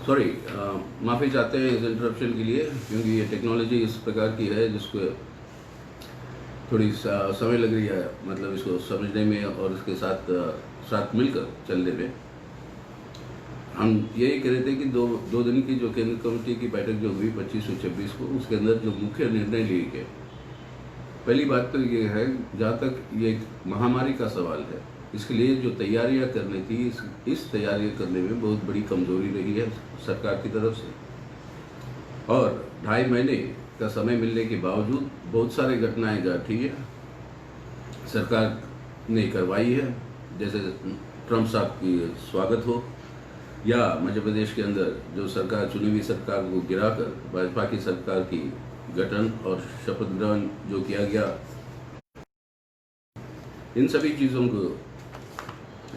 Sorry, माफ़ी चाहते हैं इस इंटरप्शन के लिए, क्योंकि ये टेक्नोलॉजी इस प्रकार की है जिसको थोड़ी समय लग रही है, मतलब इसको समझने में और इसके साथ मिलकर चलने में। हम यही कह रहे थे कि दो दिन की जो केंद्र कमेटी की बैठक जो हुई 25 और 26 को, उसके अंदर जो मुख्य निर्णय लिए गए, पहली बात तो ये है, जहाँ तक ये महामारी का सवाल है, इसके लिए जो तैयारियां करनी थी, इस तैयारियां करने में बहुत बड़ी कमजोरी रही है सरकार की तरफ से। और 2.5 महीने का समय मिलने के बावजूद बहुत सारी घटनाएं घटी है, सरकार ने करवाई है, जैसे ट्रंप साहब की स्वागत हो, या मध्य प्रदेश के अंदर जो सरकार, चुनी हुई सरकार को गिराकर भाजपा की सरकार की गठन और शपथ ग्रहण जो किया गया, इन सभी चीज़ों को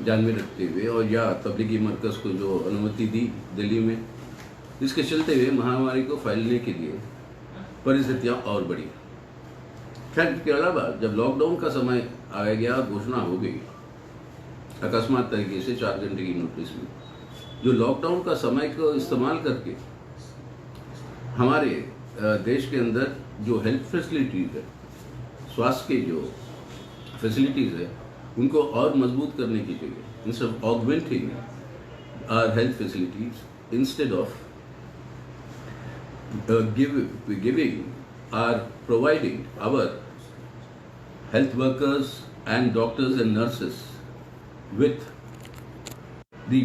ध्यान में रखते हुए, और या तबलीगी मरकज़ को जो अनुमति दी दिल्ली में, इसके चलते हुए महामारी को फैलने के लिए परिस्थितियां और बढ़ी। खैर, इसके अलावा जब लॉकडाउन का समय आ गया, घोषणा हो गई अकस्मात तरीके से 4 घंटे की नोटिस में, जो लॉकडाउन का समय को इस्तेमाल करके हमारे देश के अंदर जो हेल्थ फैसिलिटीज़ है, स्वास्थ्य के जो फैसिलिटीज़ है, उनको और मजबूत करने की जगह, instead of augmenting our health facilities, instead of giving or providing our health workers and doctors and nurses with the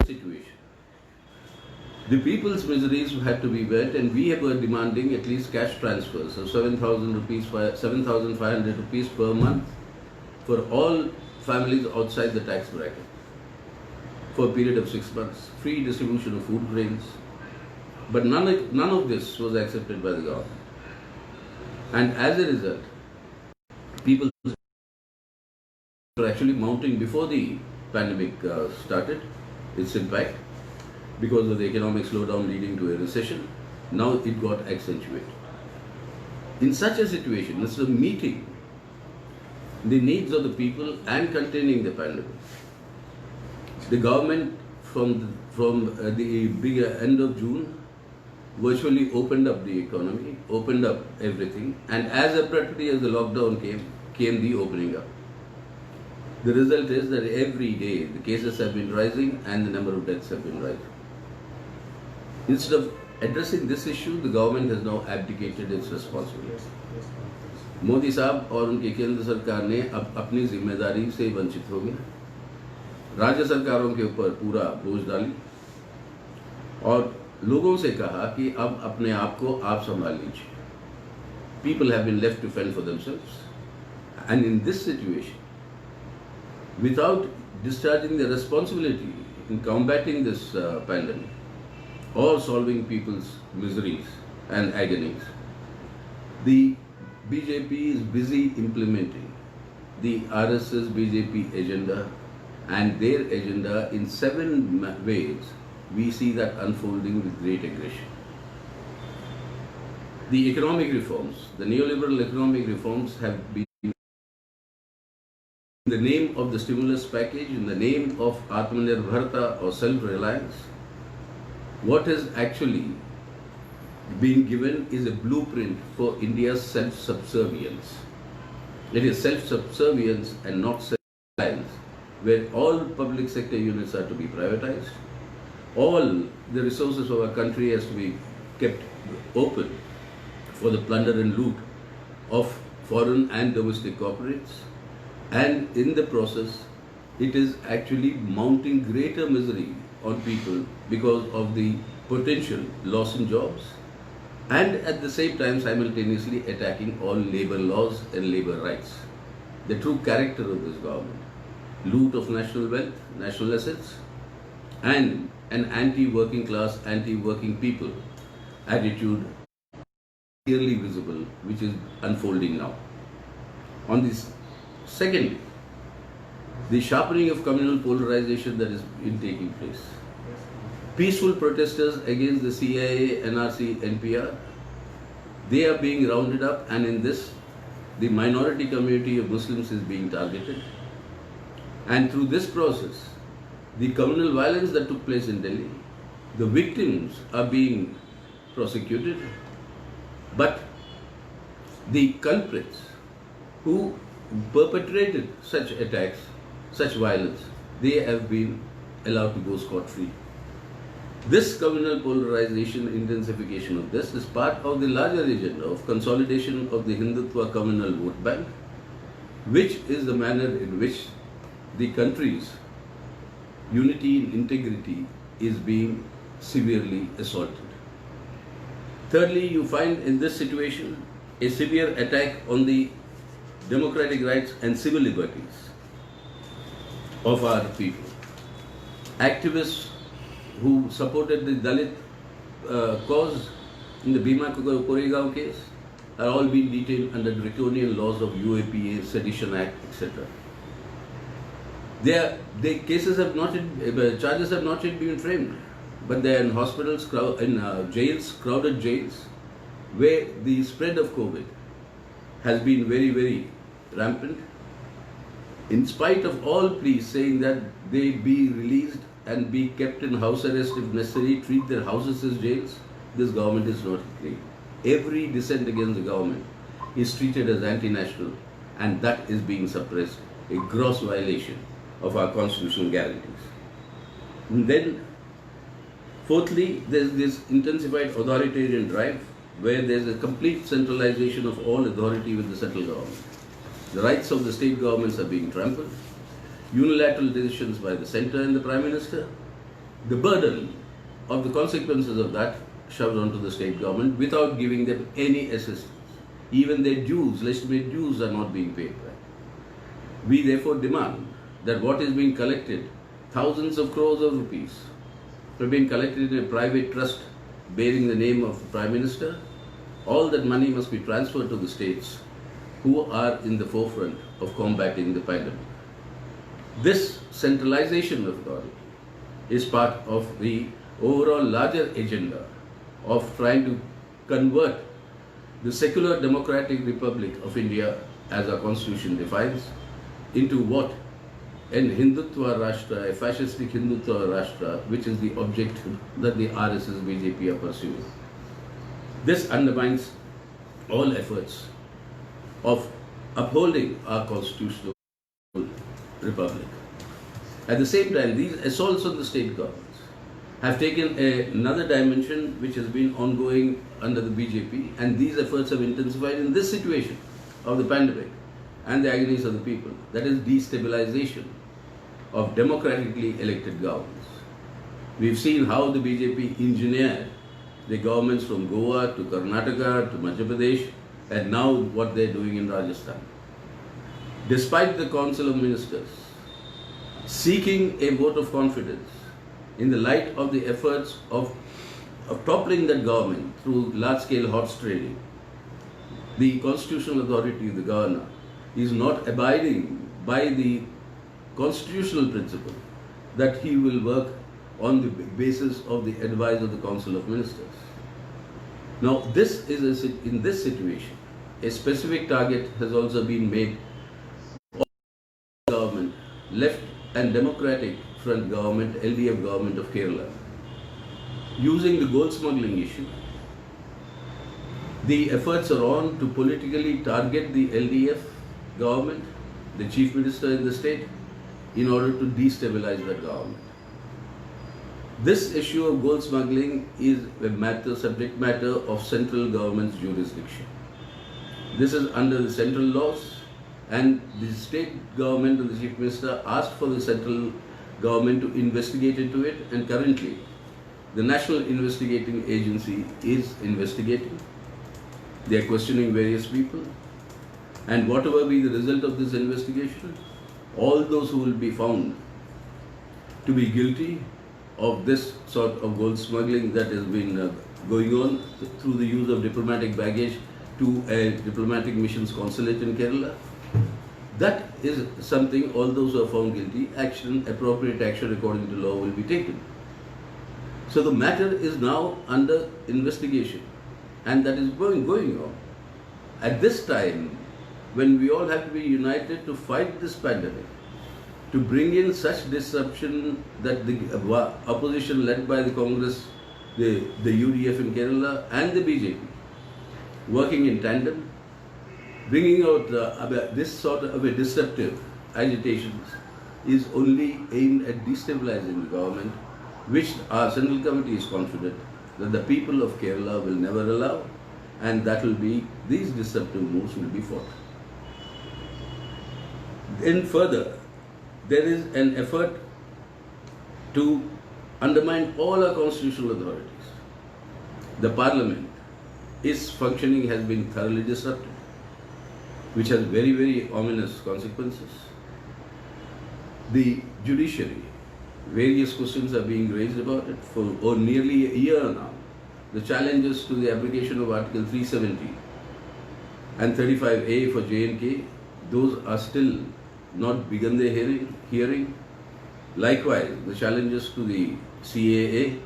situation. The people's miseries had to be met, and we were demanding at least cash transfers of 7,000 rupees, 7,500 rupees per month for all families outside the tax bracket for a period of 6 months, free distribution of food grains. But none of this was accepted by the government. And as a result, people were actually mounting before the pandemic started its impact, because of the economic slowdown leading to a recession. Now it got accentuated. In such a situation, instead of meeting the needs of the people and containing the pandemic, the government from the big end of June virtually opened up the economy, opened up everything, and as abruptly as the lockdown came the opening up. The result is that every day the cases have been rising and the number of deaths have been rising. Instead of addressing this issue, the government has now abdicated its responsibility. Modi साहब और उनकी केंद्र सरकार ने अब अपनी जिम्मेदारी से वंचित हो गए, राज्य सरकारों के ऊपर पूरा बोझ डाली और लोगों से कहा कि अब अपने आप को आप संभाल लीजिए. People have been left to fend for themselves, and in this situation, without discharging the responsibility in combating this pandemic or solving people's miseries and agonies, the BJP is busy implementing the RSS BJP agenda, and their agenda in 7 ways we see that unfolding with great aggression. The economic reforms, the neoliberal economic reforms have been in the name of the stimulus package, in the name of Atmanirbharta or self-reliance. What has actually been given is a blueprint for India's self-subservience. It is self-subservience and not self-reliance, where all public sector units are to be privatized, all the resources of our country has to be kept open for the plunder and loot of foreign and domestic corporates, and in the process it is actually mounting greater misery on people because of the potential loss in jobs, and at the same time simultaneously attacking all labor laws and labor rights. The true character of this government: loot of national wealth, national assets, and an anti-working class, anti-working people attitude clearly visible, which is unfolding now. On this, secondly, the sharpening of communal polarization that is taking place. Peaceful protesters against the CIA, NRC, NPR, they are being rounded up, and in this, the minority community of Muslims is being targeted. And through this process, the communal violence that took place in Delhi, the victims are being prosecuted, but the culprits who perpetrated such attacks, such violence, they have been allowed to go scot-free. This communal polarization, intensification of this is part of the larger agenda of consolidation of the Hindutva communal vote bank, which is the manner in which the country's unity and integrity is being severely assaulted. Thirdly, you find in this situation a severe attack on the democratic rights and civil liberties of our people. Activists who supported the Dalit cause in the Bhima Koregaon case are all being detained under draconian laws of UAPA, Sedition Act, etc. Their cases have not yet, charges have not yet been framed, but they are in hospitals, in jails, crowded jails, where the spread of COVID has been very, very rampant. In spite of all pleas saying that they be released and be kept in house arrest if necessary, treat their houses as jails, this government is not clean. Every dissent against the government is treated as anti-national, and that is being suppressed, a gross violation of our constitutional guarantees. And then, fourthly, there is this intensified authoritarian drive where there is a complete centralization of all authority with the central government. The rights of the state governments are being trampled, unilateral decisions by the centre and the Prime Minister, the burden of the consequences of that shoved onto the state government without giving them any assistance. Even their dues, legitimate dues, are not being paid back. We therefore demand that what is being collected, thousands of crores of rupees, have been collected in a private trust bearing the name of the Prime Minister. All that money must be transferred to the states who are in the forefront of combating the pandemic. This centralization of authority is part of the overall larger agenda of trying to convert the secular democratic republic of India, as our constitution defines, into what? An Hindutva Rashtra, a fascistic Hindutva Rashtra, which is the objective that the RSS BJP are pursuing. This undermines all efforts of upholding our constitutional republic. At the same time, these assaults on the state governments have taken another dimension which has been ongoing under the BJP, and these efforts have intensified in this situation of the pandemic and the agonies of the people. That is destabilization of democratically elected governments. We've seen how the BJP engineered the governments from Goa to Karnataka to Madhya Pradesh, and now what they're doing in Rajasthan. Despite the Council of Ministers seeking a vote of confidence in the light of the efforts of toppling that government through large-scale horse trading, the constitutional authority of the governor is not abiding by the constitutional principle that he will work on the basis of the advice of the Council of Ministers. Now, in this situation, a specific target has also been made on the government, left and democratic front government, LDF government of Kerala, using the gold smuggling issue. The efforts are on to politically target the LDF government, the chief minister in the state, in order to destabilize that government. This issue of gold smuggling is a subject matter of central government's jurisdiction. This is under the central laws, and the state government and the chief minister asked for the central government to investigate into it, and currently the National Investigating Agency is investigating. They are questioning various people, and whatever be the result of this investigation, all those who will be found to be guilty of this sort of gold smuggling that has been going on through the use of diplomatic baggage to a diplomatic missions consulate in Kerala. That is something all those who are found guilty, appropriate action according to law will be taken. So the matter is now under investigation, and that is going on. At this time, when we all have to be united to fight this pandemic, to bring in such disruption that the opposition led by the Congress, the UDF in Kerala and the BJP, working in tandem, bringing out this sort of a disruptive agitations is only aimed at destabilizing the government, which our Central Committee is confident that the people of Kerala will never allow, and that will be, these disruptive moves will be fought. Then further, there is an effort to undermine all our constitutional authorities. The Parliament, its functioning has been thoroughly disrupted, which has very, very ominous consequences. The judiciary, various questions are being raised about it for nearly a year now. The challenges to the application of Article 370 and 35A for J&K, those are still not begun their hearing. Likewise, the challenges to the CAA.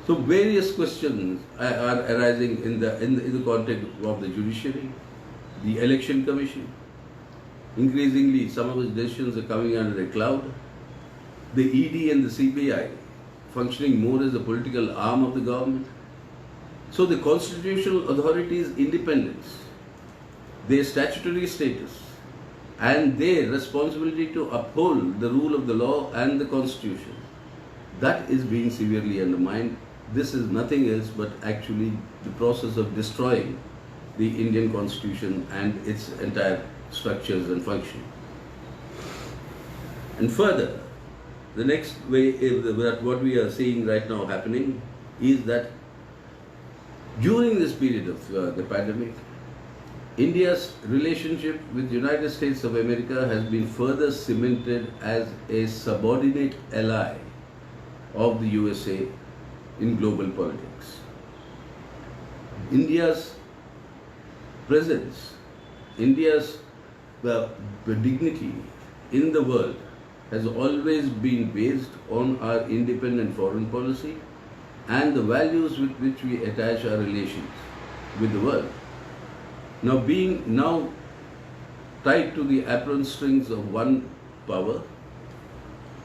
So various questions are arising in the context of the judiciary, the Election Commission. Increasingly, some of its decisions are coming under a cloud. The ED and the CBI functioning more as a political arm of the government. So the constitutional authorities' independence, their statutory status, and their responsibility to uphold the rule of the law and the constitution, that is being severely undermined. This is nothing else but actually the process of destroying the Indian constitution and its entire structures and function. And further, the next way that what we are seeing right now happening is that during this period of the pandemic, India's relationship with the United States of America has been further cemented as a subordinate ally of the USA in global politics. India's presence, India's dignity in the world has always been based on our independent foreign policy and the values with which we attach our relations with the world. Now being tied to the apron strings of one power,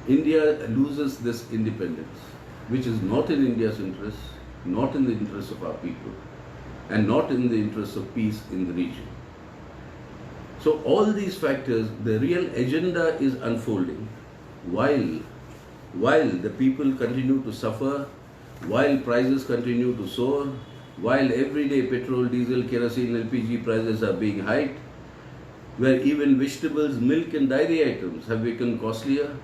India loses this independence, which is not in India's interest, not in the interest of our people, and not in the interest of peace in the region. So all these factors, the real agenda is unfolding while the people continue to suffer, while prices continue to soar, while everyday petrol, diesel, kerosene, LPG prices are being hiked, where even vegetables, milk and dairy items have become costlier,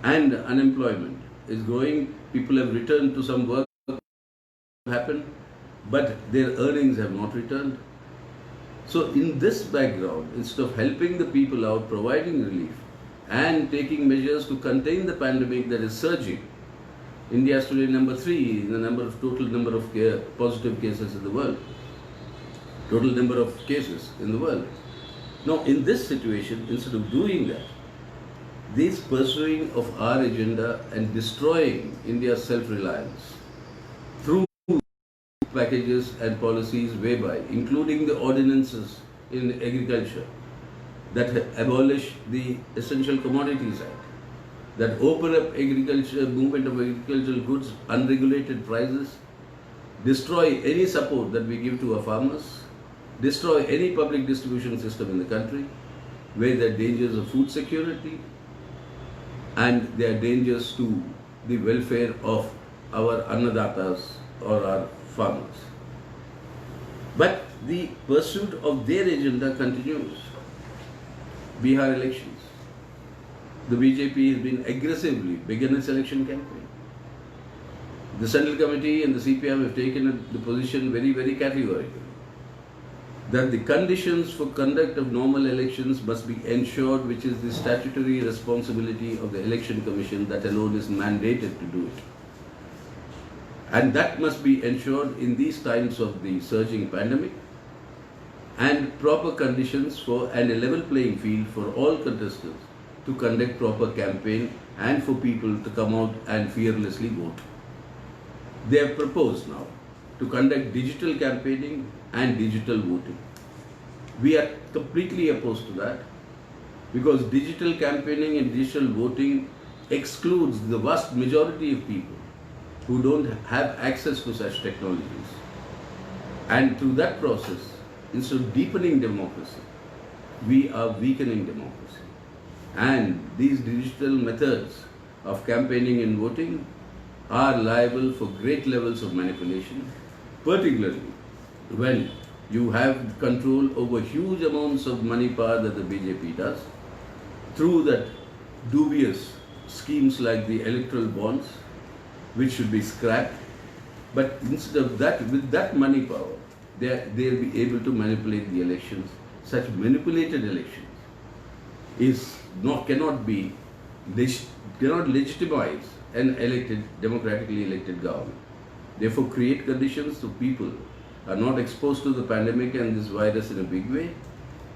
and unemployment is growing. People have returned to some work happen, but their earnings have not returned. So in this background, instead of helping the people out, providing relief, and taking measures to contain the pandemic that is surging, India is today number 3 in the total number of positive cases in the world. Total number of cases in the world. Now in this situation, instead of doing that, this pursuing of our agenda and destroying India's self-reliance through packages and policies whereby, including the ordinances in agriculture that abolish the Essential Commodities Act, that open up movement of agricultural goods, unregulated prices, destroy any support that we give to our farmers, destroy any public distribution system in the country, where there are dangers of food security and there are dangers to the welfare of our annadatas or our farmers. But the pursuit of their agenda continues. Bihar elections. The BJP has been aggressively begun its election campaign. The Central Committee and the CPM have taken the position very, very categorically. that the conditions for conduct of normal elections must be ensured, which is the statutory responsibility of the Election Commission that alone is mandated to do it. And that must be ensured in these times of the surging pandemic, and proper conditions for and a level playing field for all contestants to conduct proper campaign and for people to come out and fearlessly vote. They have proposed now to conduct digital campaigning and digital voting. We are completely opposed to that, because digital campaigning and digital voting excludes the vast majority of people who don't have access to such technologies. And through that process, instead of deepening democracy, we are weakening democracy. And these digital methods of campaigning and voting are liable for great levels of manipulation, particularly when you have control over huge amounts of money power that the BJP does, through that dubious schemes like the electoral bonds, which should be scrapped. But instead of that, with that money power, they'll be able to manipulate the elections. Such manipulated elections cannot legitimize an democratically elected government. Therefore, create conditions so people are not exposed to the pandemic and this virus in a big way.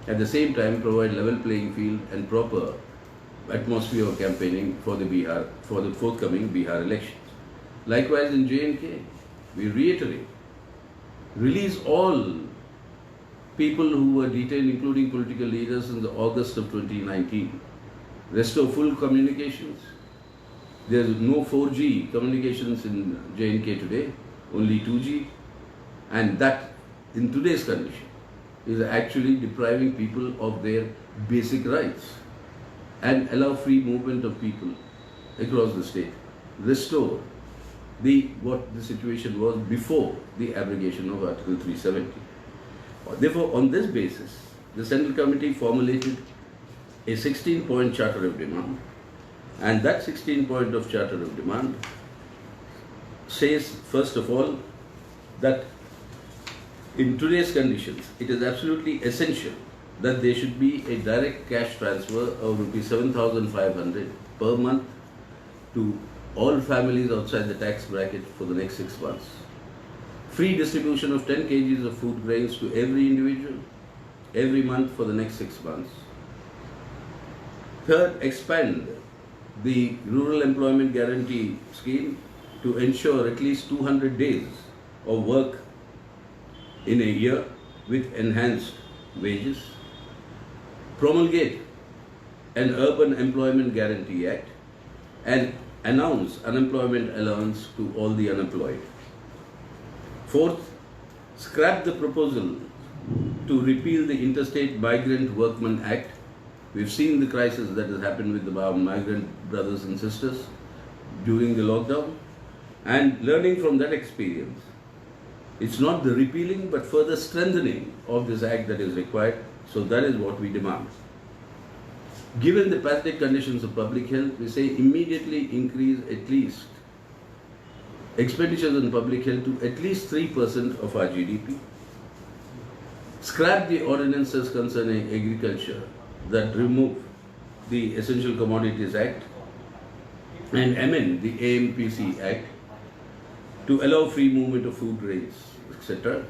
At the same time, provide level playing field and proper atmosphere of campaigning for the forthcoming Bihar elections. Likewise, in J&K, we reiterate, release all people who were detained, including political leaders, in the August of 2019. Restore full communications. There is no 4G communications in J&K today, only 2G. And that, in today's condition, is actually depriving people of their basic rights, and allow free movement of people across the state. Restore what the situation was before the abrogation of Article 370. Therefore, on this basis, the Central Committee formulated a 16-point charter of demand, and that 16-point of charter of demand says, first of all, that in today's conditions, it is absolutely essential that there should be a direct cash transfer of Rs 7,500 per month to all families outside the tax bracket for the next 6 months. Free distribution of 10 kgs of food grains to every individual every month for the next 6 months. Third, expand the Rural Employment Guarantee Scheme to ensure at least 200 days of work in a year with enhanced wages. Promulgate an Urban Employment Guarantee Act and announce unemployment allowance to all the unemployed. Fourth, scrap the proposal to repeal the Interstate Migrant Workmen Act. We've seen the crisis that has happened with our migrant brothers and sisters during the lockdown, and learning from that experience, it's not the repealing but further strengthening of this act that is required. So that is what we demand. Given the pathetic conditions of public health, we say immediately increase at least expenditures on public health to at least 3% of our GDP. Scrap the ordinances concerning agriculture that remove the Essential Commodities Act and amend the AMPC Act to allow free movement of food grains, etc.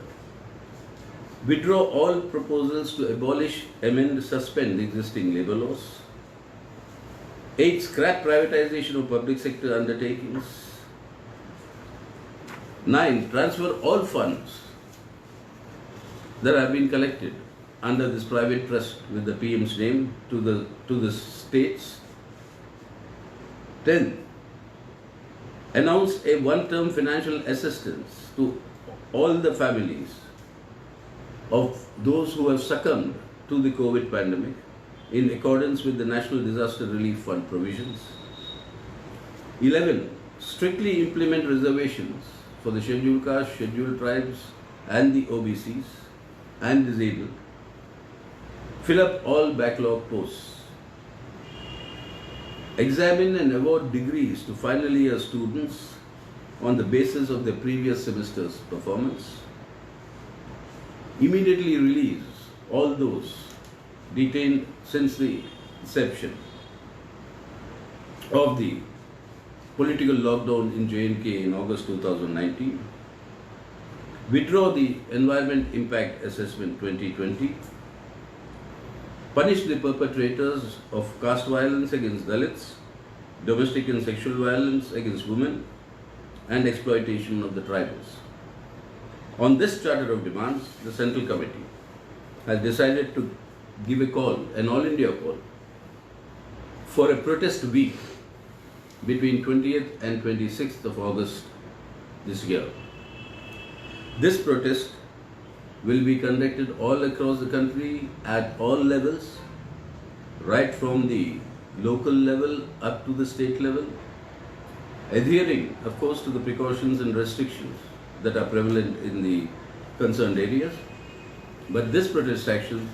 Withdraw all proposals to abolish, amend, suspend existing labour laws. 8. Scrap privatization of public sector undertakings. 9. Transfer all funds that have been collected under this private trust with the PM's name to the states. 10. Announce a one-term financial assistance to all the families of those who have succumbed to the COVID pandemic in accordance with the National Disaster Relief Fund provisions. 11. Strictly implement reservations for the scheduled castes, scheduled tribes and the OBCs and disabled. Fill up all backlog posts. Examine and award degrees to final year students on the basis of their previous semester's performance. immediately release all those detained since the inception of the political lockdown in J&K in August 2019, withdraw the Environment Impact Assessment 2020, punish the perpetrators of caste violence against Dalits, domestic and sexual violence against women, and exploitation of the tribals. On this charter of demands, the Central Committee has decided to give a call, an All India call, for a protest week between 20th and 26th of August this year. This protest will be conducted all across the country at all levels, right from the local level up to the state level, adhering, of course, to the precautions and restrictions that are prevalent in the concerned areas. But this protest action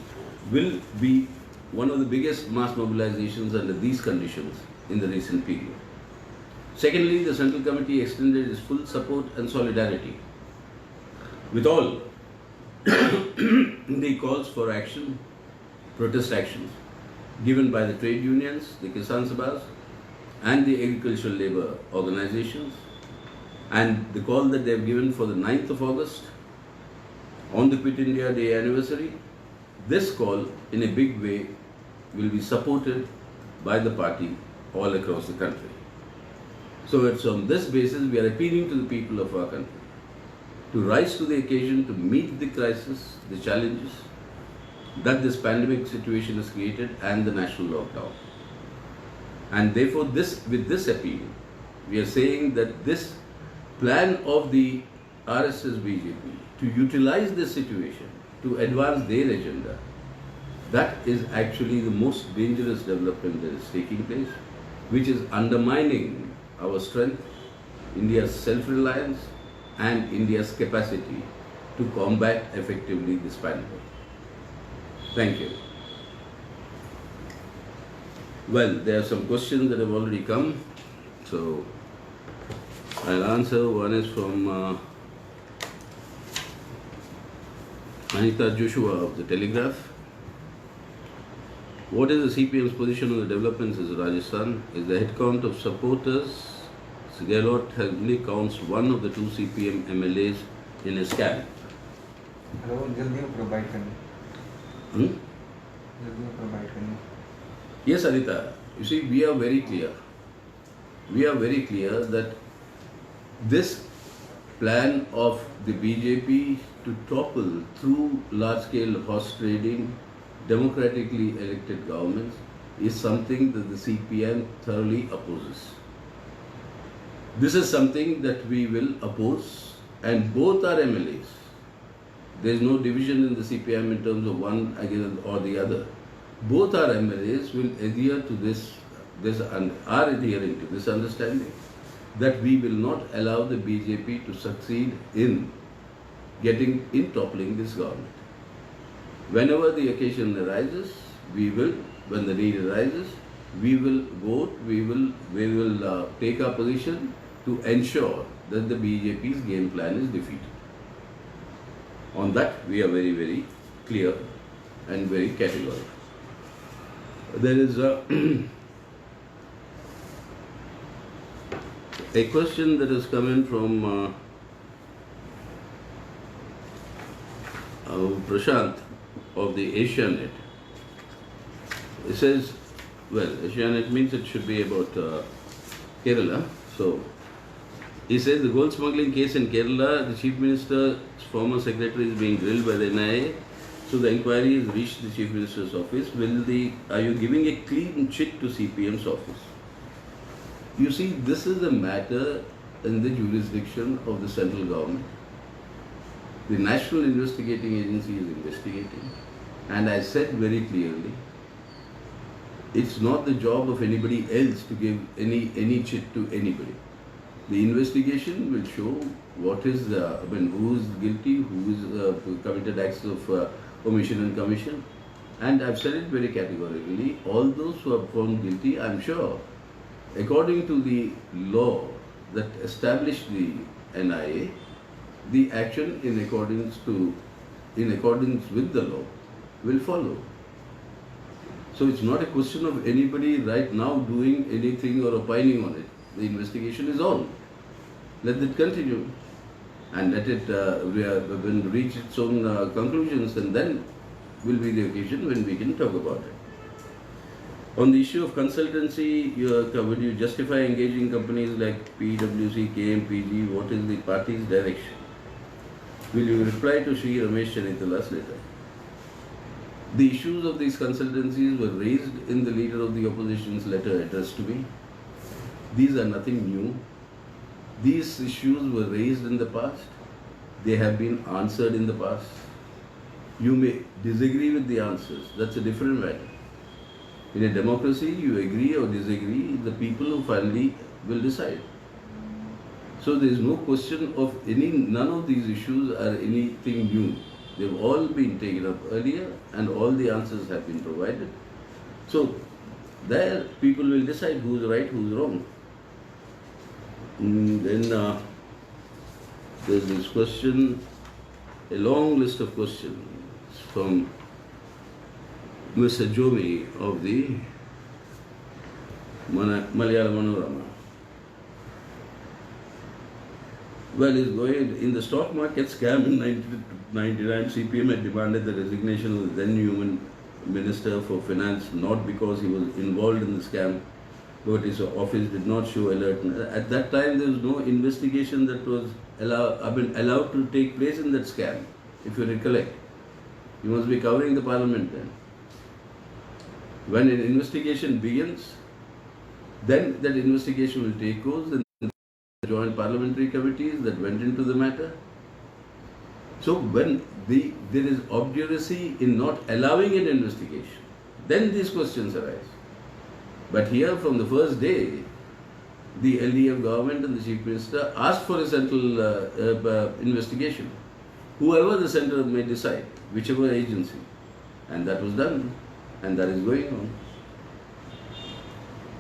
will be one of the biggest mass mobilizations under these conditions in the recent period. Secondly, the Central Committee extended its full support and solidarity with all the calls for action, protest actions given by the trade unions, the Kisan Sabhas, and the agricultural labor organizations, and the call that they have given for the 9th of August on the Quit India Day anniversary. This call in a big way will be supported by the party all across the country. So it's on this basis we are appealing to the people of our country to rise to the occasion to meet the crisis, the challenges that this pandemic situation has created and the national lockdown. And therefore with this appeal, we are saying that this plan of the RSS BJP to utilize this situation to advance their agenda, that is actually the most dangerous development that is taking place, which is undermining our strength, India's self-reliance, and India's capacity to combat effectively this pandemic. Thank you. Well, there are some questions that have already come, so I'll answer. One is from Anita Joshua of the Telegraph. What is the CPM's position on the developments in Rajasthan? Is the headcount of supporters? Gehlot only counts one of the two CPM MLAs in his camp. Hello जल्दी वो provide करनी जल्दी वो provide करनी Yes, Anita. You see, we are very clear. We are very clear that this plan of the BJP to topple through large-scale horse trading, democratically elected governments is something that the CPM thoroughly opposes. This is something that we will oppose, and both our MLAs. There is no division in the CPM in terms of one against or the other. Both our MLAs will adhere to this and are adhering to this understanding that we will not allow the BJP to succeed in toppling this government. Whenever the occasion arises, when the need arises, we will vote, we will take our position to ensure that the BJP's game plan is defeated. On that, we are very, very clear and very categorical. There is a question that has come in from Prashant of the Asianet. It says, well, Asianet means it should be about Kerala. So, he says the gold smuggling case in Kerala, the Chief Minister's former secretary is being grilled by the NIA. So the inquiry has reached the Chief Minister's office. Are you giving a clean chit to CPM's office? You see, this is a matter in the jurisdiction of the central government. The National Investigating Agency is investigating. And I said very clearly, it's not the job of anybody else to give any chit to anybody. The investigation will show who is guilty, who is committed acts of omission and commission. And I've said it very categorically, all those who are found guilty, I'm sure, according to the law that established the NIA, the action in accordance to in accordance with the law will follow. So it's not a question of anybody right now doing anything or opining on it. The investigation is on. Let it continue and let it reach its own conclusions, and then will be the occasion when we can talk about it. On the issue of consultancy, would you justify engaging companies like PwC, KMPG? What is the party's direction? Will you reply to Sri Ramesh Chennitala's letter? The issues of these consultancies were raised in the leader of the opposition's letter addressed to me. These are nothing new. These issues were raised in the past. They have been answered in the past. You may disagree with the answers. That's a different matter. In a democracy, you agree or disagree, the people who finally will decide. So there is no question of none of these issues are anything new. They've all been taken up earlier and all the answers have been provided. So there people will decide who's right, who's wrong. Then there's this question, a long list of questions from Mr. Jomi of the Malayalam Manorama. Well, it's going in the stock market scam in 1999. CPM had demanded the resignation of the then Union Minister for Finance, not because he was involved in the scam, but his office did not show alert. At that time, there was no investigation that was allowed to take place in that scam, if you recollect. You must be covering the parliament then. When an investigation begins, then that investigation will take course. Then joint parliamentary committees that went into the matter. So when there is obduracy in not allowing an investigation, then these questions arise. But here from the first day, the LDF government and the Chief Minister asked for a central investigation. Whoever the centre may decide, whichever agency. And that was done, and that is going on.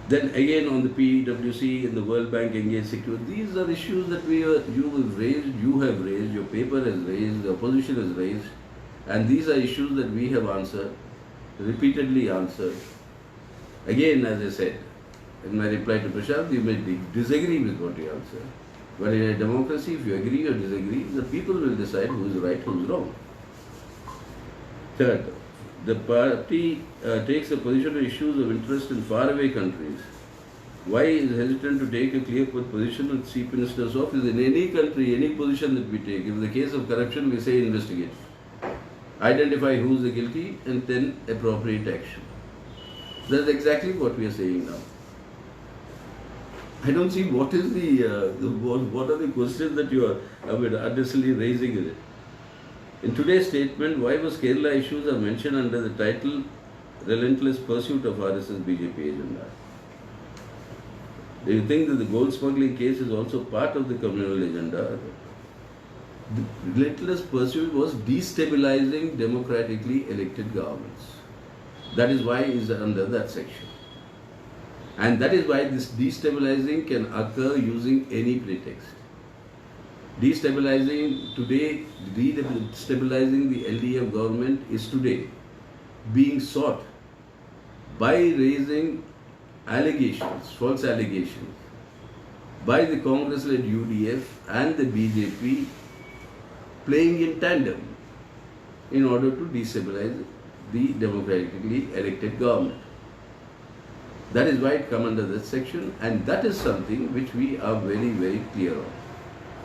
Then again on the PwC and the World Bank engaged security, these are issues that you have raised, your paper has raised, the opposition has raised, and these are issues that we have answered, repeatedly answered. Again, as I said, in my reply to Prashant, you may disagree with what you answer. But in a democracy, if you agree or disagree, the people will decide who is right, who is wrong. Third, the party takes a position on issues of interest in faraway countries. Why is hesitant to take a clear-cut position on Chief Minister's office? In any country, any position that we take, in the case of corruption, we say investigate. Identify who is the guilty and then appropriate action. That's exactly what we are saying now. I don't see what is what are the questions that you are unnecessarily raising in it. In today's statement, why was Kerala issues are mentioned under the title Relentless Pursuit of RSS BJP Agenda? Do you think that the gold smuggling case is also part of the communal agenda? The relentless pursuit was destabilizing democratically elected governments. That is why it is under that section. And that is why this destabilizing can occur using any pretext. Destabilizing the LDF government is today being sought by raising allegations, false allegations, by the Congress-led UDF and the BJP playing in tandem in order to destabilize the democratically elected government. That is why it comes under that section, and that is something which we are very, very clear on.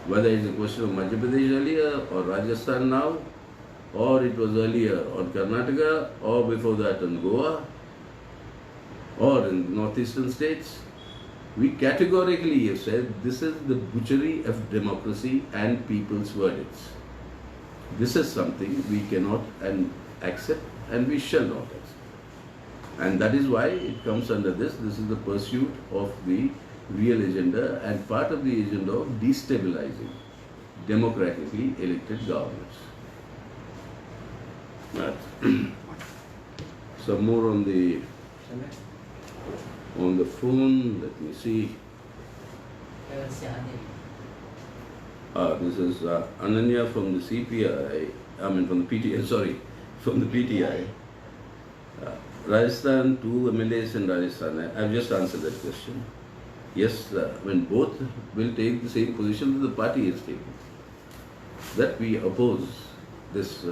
Whether it's a question of Madhya Pradesh earlier or Rajasthan now, or it was earlier on Karnataka, or before that on Goa, or in northeastern states, we categorically have said this is the butchery of democracy and people's verdicts. This is something we cannot accept and we shall not accept. And that is why it comes under this. This is the pursuit of the real agenda and part of the agenda of destabilizing democratically elected governments. But some more on the phone. Let me see. This is Ananya from the CPI. from the PTI, sorry, from the PTI. Rajasthan, 2 MLAs in Rajasthan. I've just answered that question. Yes, both will take the same position that the party is taking. That we oppose this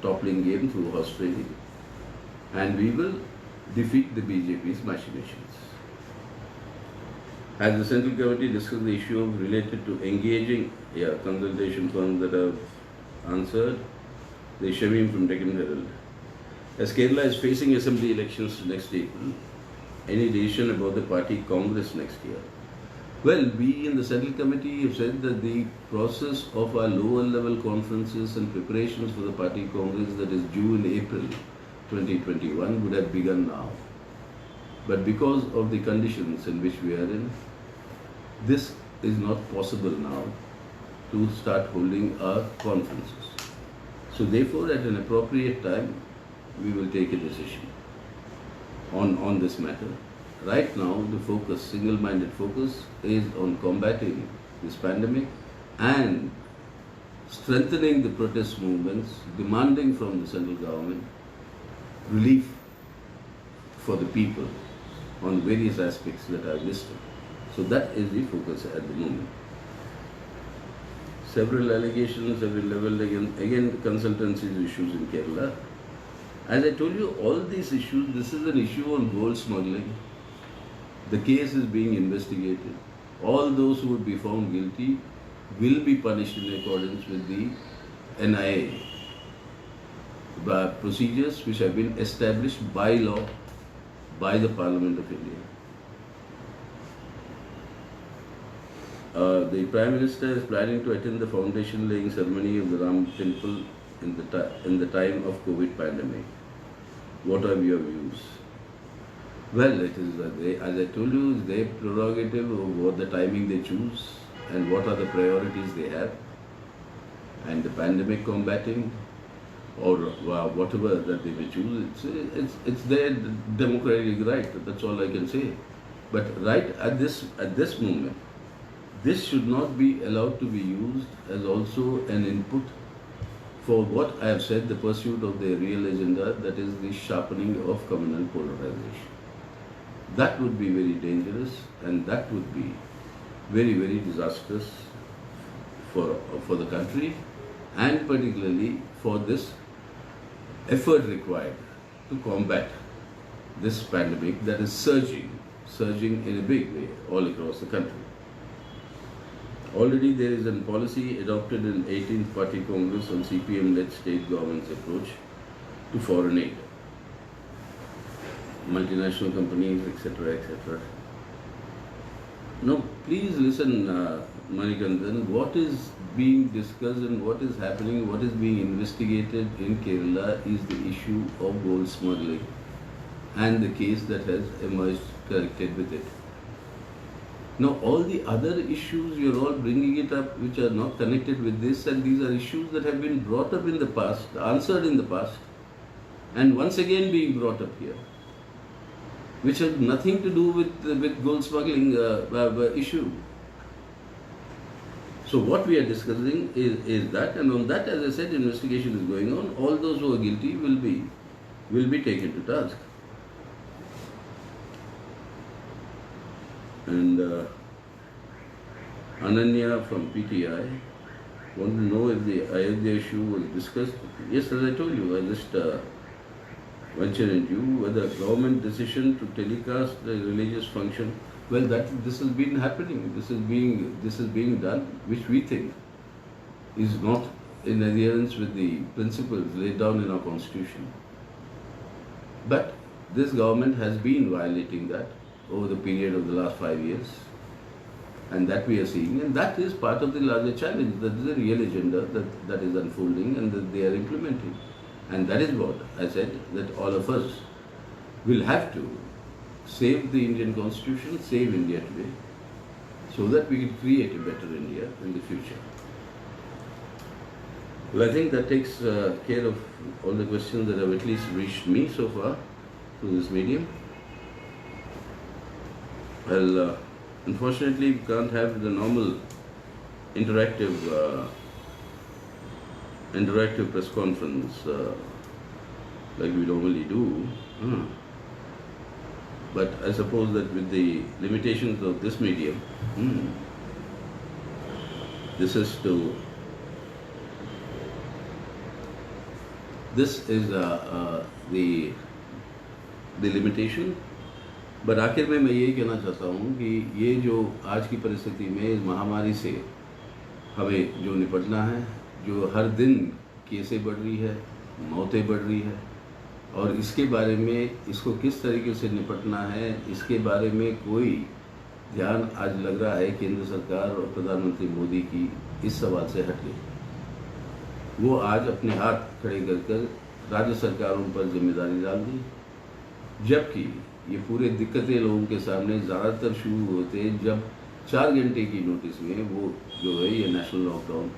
toppling game through horse trading, and we will defeat the BJP's machinations. Has the Central Committee discussed the issue related to engaging consultation firms that have answered? The Shamim from Deccan Herald. As Kerala is facing assembly elections next April, any decision about the party congress next year? Well, we in the Central Committee have said that the process of our lower level conferences and preparations for the party congress that is due in April 2021 would have begun now. But because of the conditions in which we are in, this is not possible now to start holding our conferences. So therefore, at an appropriate time, we will take a decision on this matter. Right now, the focus, single-minded focus, is on combating this pandemic and strengthening the protest movements, demanding from the central government relief for the people on various aspects that I've listed. So that is the focus at the moment. Several allegations have been leveled again consultancy issues in Kerala. As I told you, all these issues, this is an issue on gold smuggling. The case is being investigated. All those who would be found guilty will be punished in accordance with the NIA procedures which have been established by law by the Parliament of India. The Prime Minister is planning to attend the foundation laying ceremony of the Ram Temple in the time of COVID pandemic. What are your views? Well, it is, as I told you, it's their prerogative of what the timing they choose and what are the priorities they have. And the pandemic combating or whatever that they may choose, it's their democratic right. That's all I can say. But right at this moment, this should not be allowed to be used as also an input for what I have said, the pursuit of the real agenda, that is the sharpening of communal polarization. That would be very dangerous, and that would be very, very disastrous for the country, and particularly for this effort required to combat this pandemic that is surging in a big way all across the country. Already there is a policy adopted in 18th Party Congress on CPM-led state government's approach to foreign aid, multinational companies, etc., etc. Now, please listen, Manikandan, what is being discussed and what is happening, what is being investigated in Kerala is the issue of gold smuggling and the case that has emerged connected with it. Now, all the other issues, you're all bringing it up which are not connected with this, and these are issues that have been brought up in the past, answered in the past, and once again being brought up here, which has nothing to do with gold smuggling issue. So what we are discussing is that, and on that, as I said, investigation is going on. All those who are guilty will be taken to task. And Ananya from PTI wanted to know if the Ayodhya issue was discussed. Yes, as I told you, I just ventured into whether government decision to telecast the religious function. Well, this has been happening. This is being done, which we think is not in adherence with the principles laid down in our constitution. But this government has been violating that over the period of the last 5 years, and that we are seeing, and that is part of the larger challenge. That is a real agenda that is unfolding and that they are implementing. And that is what I said, that all of us will have to save the Indian Constitution, save India today, so that we can create a better India in the future. Well, I think that takes care of all the questions that have at least reached me so far through this medium. Well, unfortunately, we can't have the normal interactive interactive press conference like we normally do. But I suppose that with the limitations of this medium, this is the limitation. But आखिर में मैं यही कहना चाहता हूँ कि ये जो आज की परिस्थिति में इस महामारी से हमें जो निपटना है, जो हर दिन केसें बढ़ रही है, मौतें बढ़ रही है, और इसके बारे में इसको किस तरीके से निपटना है, इसके बारे में कोई ध्यान आज लग रहा है केंद्र सरकार और प्रधानमंत्री मोदी की इस सवाल से हट गई। वो आज अपने हाथ खड़े कर राज्य सरकारों पर जिम्मेदारी डाल दी, जबकि ये पूरे दिक्कतें लोगों के सामने ज़्यादातर शुरू होते हैं जब 4 घंटे की नोटिस में वो जो है ये नेशनल लॉकडाउन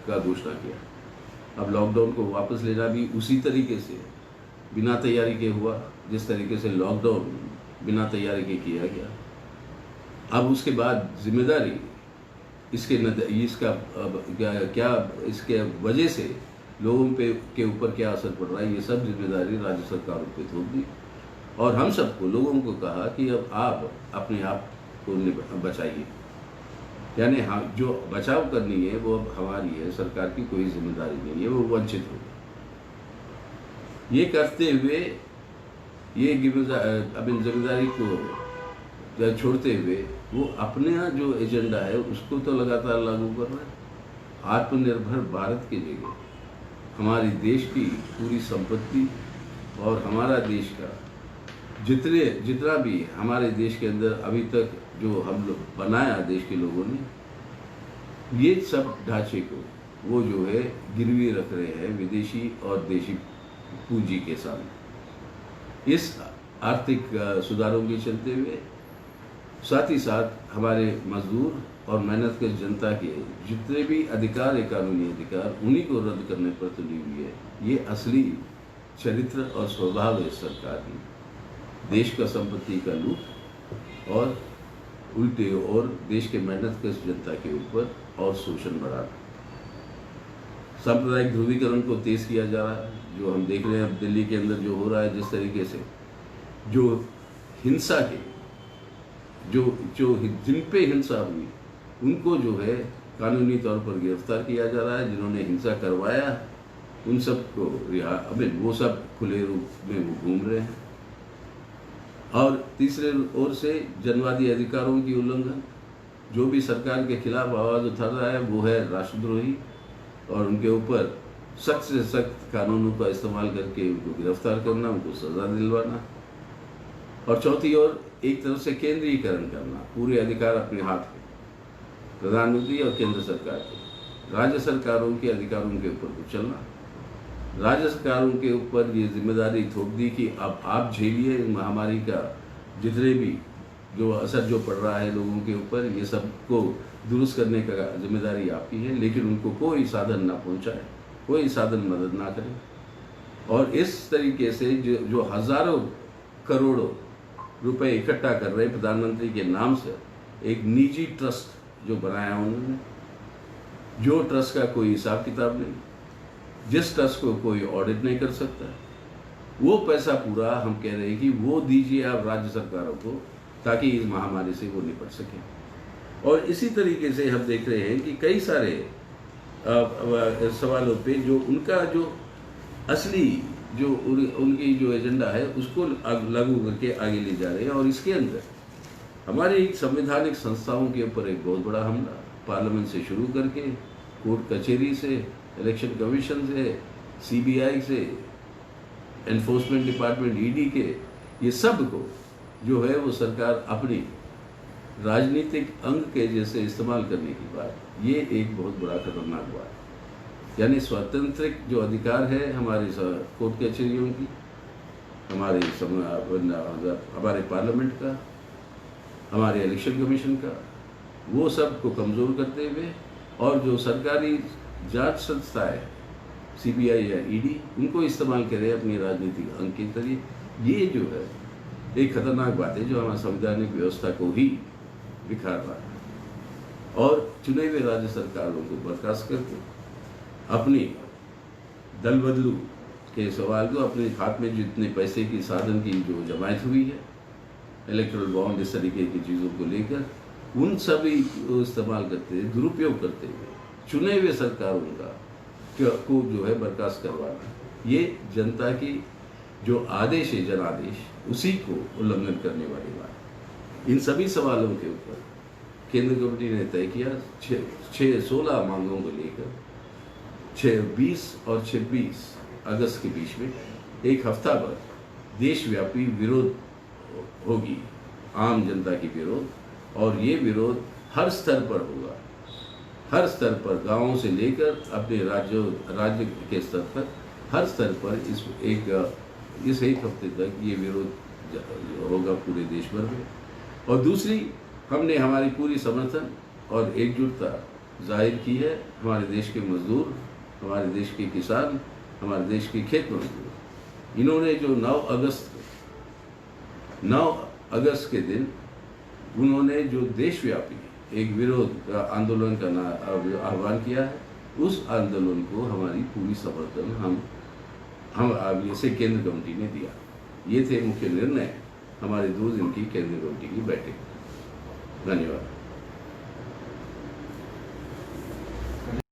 का घोषणा किया। अब लॉकडाउन को वापस लेना भी उसी तरीके से बिना तैयारी के हुआ जिस तरीके से लॉकडाउन बिना तैयारी के किया गया। अब उसके बाद जिम्मेदारी इसका क्या इसके वजह से लोगों के ऊपर क्या असर पड़ रहा है, ये सब जिम्मेदारी राज्य सरकारों पे थोप दी और हम सबको लोगों को कहा कि अब आप अपने आप को बचाइए। यानी हम जो बचाव करनी है वो अब हमारी है, सरकार की कोई जिम्मेदारी नहीं है, वो वंचित हो गई। ये करते हुए ये जिम्मेदारी को छोड़ते हुए वो अपना जो एजेंडा है उसको तो लगातार लागू कर रहा है। आत्मनिर्भर भारत की जगह हमारी देश की पूरी संपत्ति और हमारा देश का जितना भी हमारे देश के अंदर अभी तक जो हम लोग बनाया देश के लोगों ने, ये सब ढांचे को वो जो है गिरवी रख रहे हैं विदेशी और देशी पूंजी के सामने। इस आर्थिक सुधारों के चलते हुए साथ ही साथ हमारे मजदूर और मेहनत कर जनता के जितने भी अधिकार है, कानूनी अधिकार, उन्हीं को रद्द करने पर तुली हुई है। ये असली चरित्र और स्वभाव है सरकार की, देश का संपत्ति का लूट और उल्टे और देश के मेहनत कश जनता के ऊपर और शोषण बढ़ाना। सांप्रदायिक ध्रुवीकरण को तेज किया जा रहा है, जो हम देख रहे हैं अब दिल्ली के अंदर जो हो रहा है, जिस तरीके से जो हिंसा के जो जिन पे हिंसा हुई उनको जो है कानूनी तौर पर गिरफ्तार किया जा रहा है। जिन्होंने हिंसा करवाया उन सब को रिहा, वो सब खुले रूप में वो घूम रहे हैं। और तीसरे ओर से जनवादी अधिकारों की उल्लंघन, जो भी सरकार के खिलाफ आवाज़ उठा रहा है वो है राष्ट्रद्रोही, और उनके ऊपर सख्त से सख्त कानूनों का इस्तेमाल करके उनको गिरफ्तार करना, उनको सजा दिलवाना। और चौथी ओर एक तरफ से केंद्रीयकरण करना, पूरे अधिकार अपने हाथ में, प्रधानमंत्री और केंद्र सरकार के, राज्य सरकारों के अधिकारों के ऊपर कुचलना, राज्य सरकारों के ऊपर ये जिम्मेदारी थोप दी कि अब आप झेलिए इस महामारी का जितने भी जो असर जो पड़ रहा है लोगों के ऊपर, ये सब को दुरुस्त करने का जिम्मेदारी आपकी है, लेकिन उनको कोई साधन ना पहुंचाए, कोई साधन मदद ना करे। और इस तरीके से जो हजारों करोड़ों रुपए इकट्ठा कर रहे प्रधानमंत्री के नाम से, एक निजी ट्रस्ट जो बनाया उन्होंने, जो ट्रस्ट का कोई हिसाब किताब नहीं, जिस ट्रस्ट को कोई ऑडिट नहीं कर सकता, वो पैसा पूरा हम कह रहे हैं कि वो दीजिए आप राज्य सरकारों को, ताकि इस महामारी से वो निपट सकें। और इसी तरीके से हम देख रहे हैं कि कई सारे सवालों पे जो उनका जो असली जो उनकी जो एजेंडा है उसको लागू करके आगे ले जा रहे हैं। और इसके अंदर हमारी संवैधानिक संस्थाओं के ऊपर एक बहुत बड़ा हमला, पार्लियामेंट से शुरू करके कोर्ट कचहरी से, इलेक्शन कमीशन से, सीबीआई से, एनफोर्समेंट डिपार्टमेंट ईडी के, ये सब को जो है वो सरकार अपनी राजनीतिक अंग के जैसे इस्तेमाल करने की बात, ये एक बहुत बड़ा खतरनाक बात है। यानी स्वतंत्र जो अधिकार है हमारी कोर्ट कचहरियों की, हमारे पार्लियामेंट का, हमारे इलेक्शन कमीशन का, वो सब को कमज़ोर करते हुए, और जो सरकारी जांच संस्थाएं सीबीआई या ईडी, उनको इस्तेमाल करें अपनी राजनीतिक अंग के जरिए, ये जो है एक खतरनाक बात है जो हमारी संवैधानिक व्यवस्था को ही बिखार रहा है। और चुने हुए राज्य सरकारों को बर्खास्त करके अपनी दल बदलू के सवाल को, अपने हाथ में जितने पैसे की साधन की जो जमायत हुई है, इलेक्ट्रल बॉन्ड, इस तरीके की चीज़ों को लेकर, उन सभी को इस्तेमाल करते हुए, दुरुपयोग करते हुए चुने हुए सरकारों को जो है बर्खास्त करवाना, ये जनता की जो आदेश है, जनादेश, उसी को उल्लंघन करने वाली बात। इन सभी सवालों के ऊपर केंद्र कमेटी ने तय किया 16 मांगों को लेकर 20 और 26 अगस्त के बीच में एक हफ्ता भर देशव्यापी विरोध होगी, आम जनता की विरोध, और ये विरोध हर स्तर पर होगा, हर स्तर पर, गांवों से लेकर अपने राज्य के स्तर पर, हर स्तर पर इस एक हफ्ते तक ये विरोध होगा पूरे देश भर में। और दूसरी, हमने हमारी पूरी समर्थन और एकजुटता जाहिर की है हमारे देश के मजदूर, हमारे देश के किसान, हमारे देश के खेत मजदूर। इन्होंने जो 9 अगस्त के दिन उन्होंने जो देशव्यापी एक विरोध आंदोलन का आह्वान किया है, उस आंदोलन को हमारी पूरी समर्थन हम इसे केंद्र कमेटी ने दिया। ये थे मुख्य निर्णय हमारे 2 दिन की केंद्र कमेटी की बैठक। धन्यवाद।